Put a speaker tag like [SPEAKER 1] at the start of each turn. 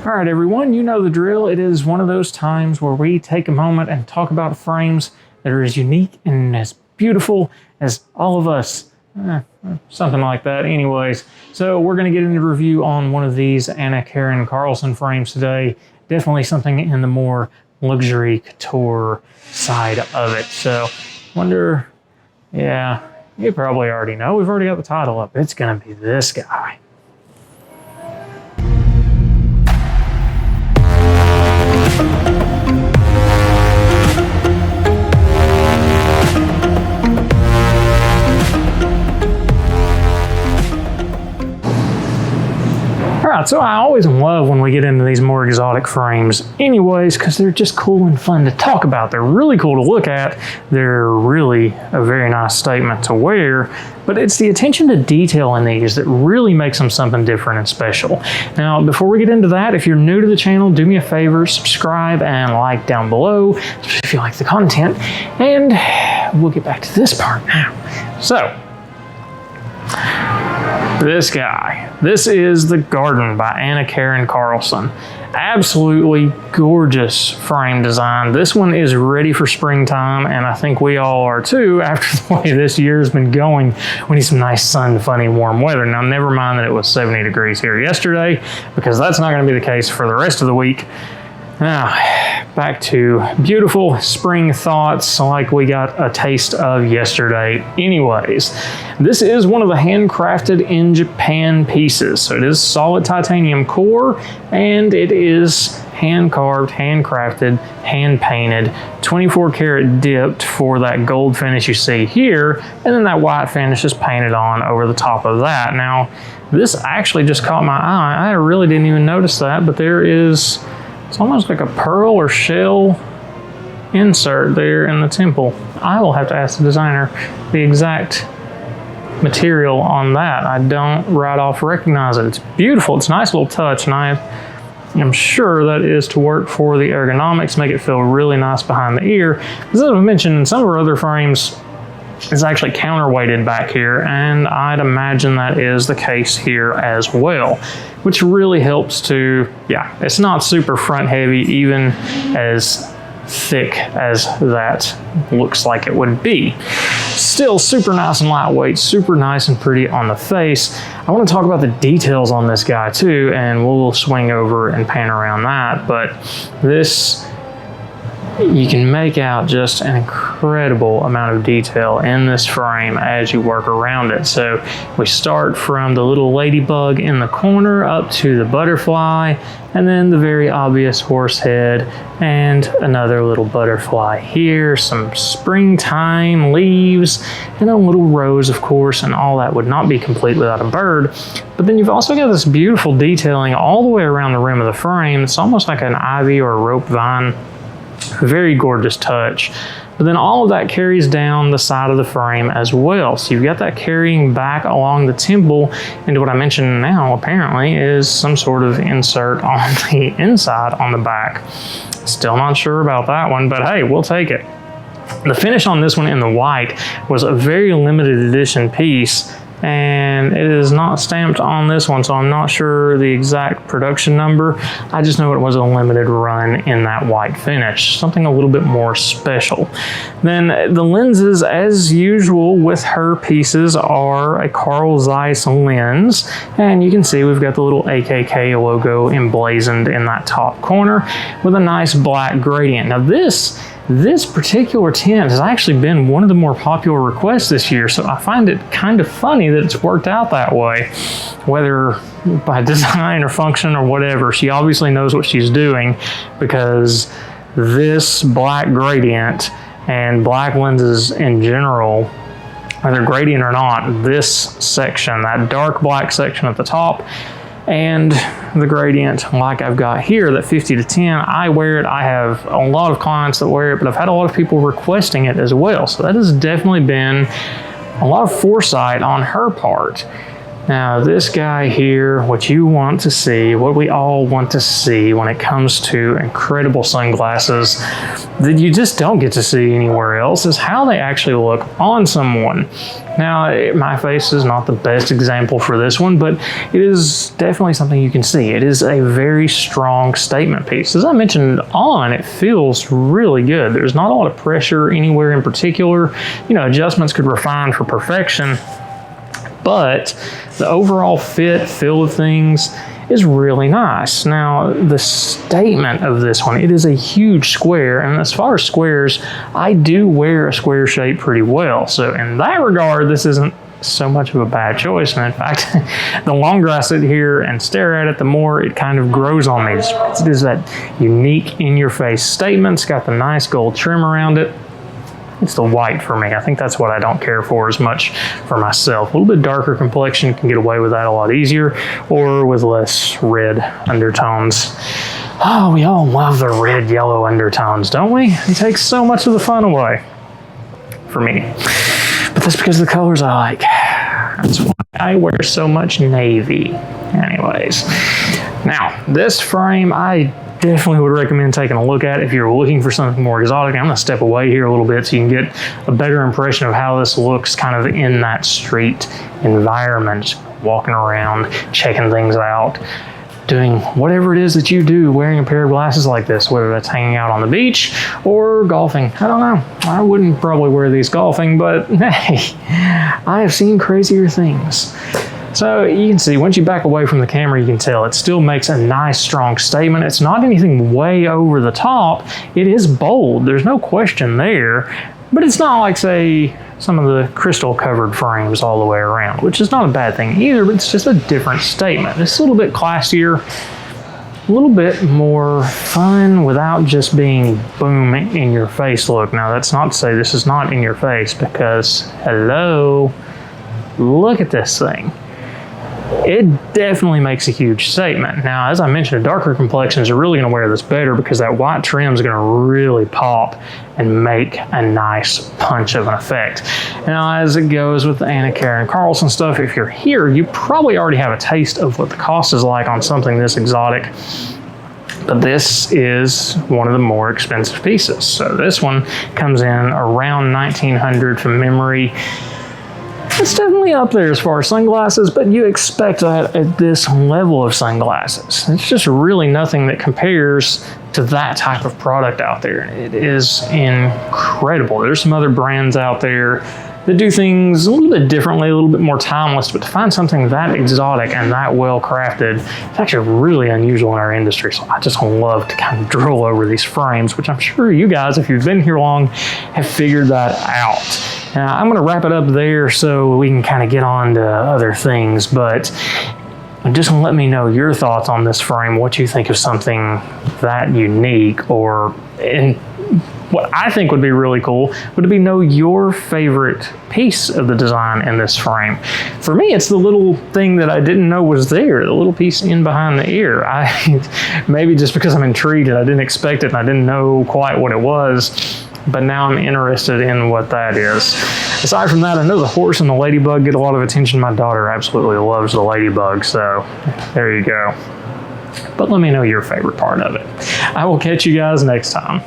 [SPEAKER 1] All right, everyone, you know the drill. It is one of those times where we take a moment and talk about frames that are as unique and as beautiful as all of us. Something like that. Anyways, so we're going to get into review on one of these Anna-Karin Karlsson frames today. Definitely something in the more luxury couture side of it. So, wonder, yeah, you probably already know. We've already got the title up. It's going to be this guy. Alright, so I always love when we get into these more exotic frames anyways, because they're just cool and fun to talk about. They're really cool to look at. They're really a very nice statement to wear, but it's the attention to detail in these that really makes them something different and special. Now, before we get into that, if you're new to the channel, do me a favor, subscribe and like down below if you like the content, and we'll get back to this part now. So, this guy. This is The Garden by Anna-Karin Karlsson. Absolutely gorgeous frame design. This one is ready for springtime, and I think we all are too after the way this year's been going. We need some nice sun, funny, warm weather. Now, never mind that it was 70 degrees here yesterday, because that's not going to be the case for the rest of the week. Now, back to beautiful spring thoughts like we got a taste of yesterday. Anyways, this is one of the handcrafted in Japan pieces. So it is solid titanium core, and it is hand carved, handcrafted, hand painted, 24 karat dipped for that gold finish you see here, and then that white finish is painted on over the top of that. Now, this actually just caught my eye. I really didn't even notice that, but there is, it's almost like a pearl or shell insert there in the temple. I will have to ask the designer the exact material on that. I don't right off recognize it. It's beautiful. It's a nice little touch, and I am sure that is to work for the ergonomics, make it feel really nice behind the ear. As I mentioned in some of our other frames, it's actually counterweighted back here, and I'd imagine that is the case here as well, which really helps to, yeah, it's not super front heavy, even as thick as that looks like it would be. Still super nice and lightweight, super nice and pretty on the face. I want to talk about the details on this guy too, and we'll swing over and pan around that, but this, you can make out just an incredible amount of detail in this frame as you work around it. So we start from the little ladybug in the corner up to the butterfly, and then the very obvious horse head and another little butterfly here, some springtime leaves, and a little rose, of course, and all that would not be complete without a bird. But then you've also got this beautiful detailing all the way around the rim of the frame. It's almost like an ivy or a rope vine. Very gorgeous touch. But then all of that carries down the side of the frame as well. So you've got that carrying back along the temple into what I mentioned now apparently is some sort of insert on the inside on the back. Still not sure about that one, but hey, we'll take it. The finish on this one in the white was a very limited edition piece, and it is not stamped on this one, so I'm not sure the exact production number. I just know it was a limited run in that white finish, something a little bit more special. Then the lenses, as usual with her pieces, are a Carl Zeiss lens, and you can see we've got the little AKK logo emblazoned in that top corner with a nice black gradient. Now this particular tint has actually been one of the more popular requests this year, so I find it kind of funny that it's worked out that way, whether by design or function or whatever. She obviously knows what she's doing, because this black gradient and black lenses in general, whether gradient or not, this section, that dark black section at the top, and the gradient like I've got here, that 50 to 10, I wear it. I have a lot of clients that wear it, but I've had a lot of people requesting it as well. So that has definitely been a lot of foresight on her part. Now this guy here, what you want to see, what we all want to see when it comes to incredible sunglasses that you just don't get to see anywhere else, is how they actually look on someone. Now, my face is not the best example for this one, but it is definitely something you can see. It is a very strong statement piece. As I mentioned on, it feels really good. There's not a lot of pressure anywhere in particular. You know, adjustments could refine for perfection, but the overall feel of things is really nice. Now, the statement of this one, it is a huge square, and as far as squares, I do wear a square shape pretty well. So in that regard, this isn't so much of a bad choice. And in fact, the longer I sit here and stare at it, the more it kind of grows on me. It is that unique in-your-face statement. It's got the nice gold trim around it. It's the white for me. I think that's what I don't care for as much for myself. A little bit darker complexion can get away with that a lot easier, or with less red undertones. Oh, we all love the red, yellow undertones, don't we? It takes so much of the fun away for me. But that's because of the colors I like. That's why I wear so much navy. Anyways, now this frame I definitely would recommend taking a look at if you're looking for something more exotic. I'm going to step away here a little bit so you can get a better impression of how this looks kind of in that street environment, walking around, checking things out, doing whatever it is that you do, wearing a pair of glasses like this, whether that's hanging out on the beach or golfing. I don't know. I wouldn't probably wear these golfing, but hey, I have seen crazier things. So you can see, once you back away from the camera, you can tell it still makes a nice, strong statement. It's not anything way over the top. It is bold. There's no question there. But it's not like, say, some of the crystal-covered frames all the way around, which is not a bad thing either, but it's just a different statement. It's a little bit classier, a little bit more fun without just being boom in your face look. Now, that's not to say this is not in your face, because, hello, look at this thing. It definitely makes a huge statement. Now, as I mentioned, darker complexions are really going to wear this better because that white trim is going to really pop and make a nice punch of an effect. Now, as it goes with the Anna-Karin Karlsson stuff, if you're here, you probably already have a taste of what the cost is like on something this exotic. But this is one of the more expensive pieces. So this one comes in around $1,900 from memory. It's definitely up there as far as sunglasses, but you expect that at this level of sunglasses. It's just really nothing that compares to that type of product out there. It is incredible. There's some other brands out there that do things a little bit differently, a little bit more timeless, but to find something that exotic and that well crafted, it's actually really unusual in our industry. So I just love to kind of drool over these frames, which I'm sure you guys, if you've been here long, have figured that out. Now, I'm gonna wrap it up there so we can kind of get on to other things, but just let me know your thoughts on this frame, what you think of something that unique, or what I think would be really cool would be know your favorite piece of the design in this frame. For me, it's the little thing that I didn't know was there, the little piece in behind the ear. Maybe just because I'm intrigued and I didn't expect it and I didn't know quite what it was, but now I'm interested in what that is. Aside from that, I know the horse and the ladybug get a lot of attention. My daughter absolutely loves the ladybug, so there you go. But let me know your favorite part of it. I will catch you guys next time.